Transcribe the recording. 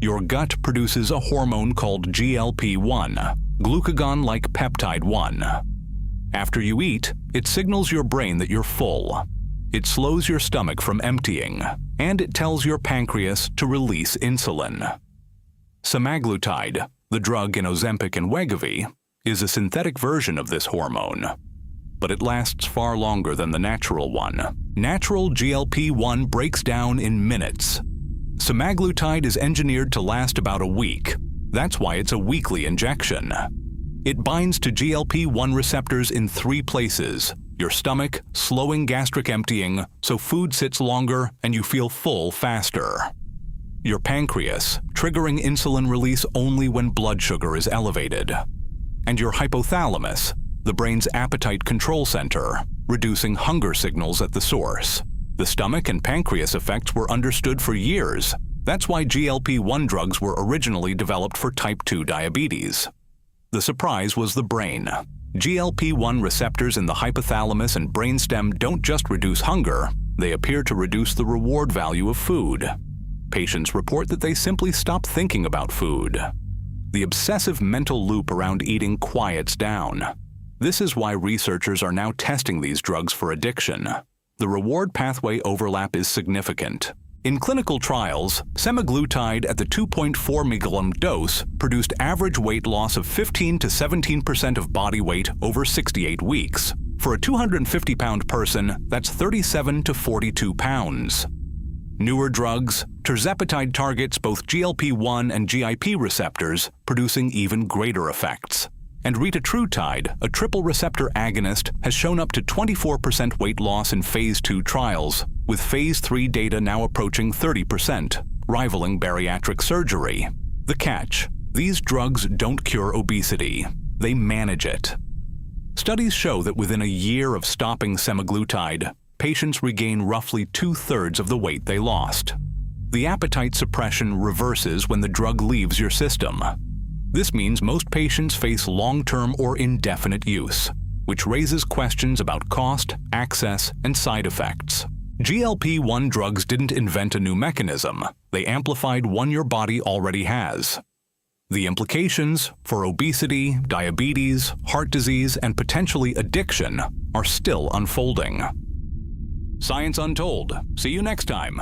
Your gut produces a hormone called GLP-1, glucagon-like peptide 1. After you eat, it signals your brain that you're full. It slows your stomach from emptying, and it tells your pancreas to release insulin. Semaglutide, the drug in Ozempic and Wegovy, is a synthetic version of this hormone, but it lasts far longer than the natural one. Natural GLP-1 breaks down in minutes. Semaglutide is engineered to last about a week. That's why it's a weekly injection. It binds to GLP-1 receptors in 3 places: your stomach, slowing gastric emptying so food sits longer and you feel full faster; your pancreas, triggering insulin release only when blood sugar is elevated; and your hypothalamus, the brain's appetite control center, reducing hunger signals at the source. The stomach and pancreas effects were understood for years. That's why GLP-1 drugs were originally developed for type 2 diabetes. The surprise was the brain. GLP-1 receptors in the hypothalamus and brainstem don't just reduce hunger, they appear to reduce the reward value of food. Patients report that they simply stop thinking about food. The obsessive mental loop around eating quiets down. This is why researchers are now testing these drugs for addiction. The reward pathway overlap is significant. In clinical trials, semaglutide at the 2.4 mg dose produced average weight loss of 15 to 17% of body weight over 68 weeks. For a 250-pound person, that's 37 to 42 pounds. Newer drugs, tirzepatide targets both GLP-1 and GIP receptors, producing even greater effects. And Retatrutide, a triple receptor agonist, has shown up to 24% weight loss in Phase 2 trials, with Phase 3 data now approaching 30%, rivaling bariatric surgery. The catch: these drugs don't cure obesity, they manage it. Studies show that within a year of stopping semaglutide, patients regain roughly 2/3 of the weight they lost. The appetite suppression reverses when the drug leaves your system. This means most patients face long-term or indefinite use, which raises questions about cost, access, and side effects. GLP-1 drugs didn't invent a new mechanism, they amplified one your body already has. The implications for obesity, diabetes, heart disease, and potentially addiction are still unfolding. Science Untold. See you next time.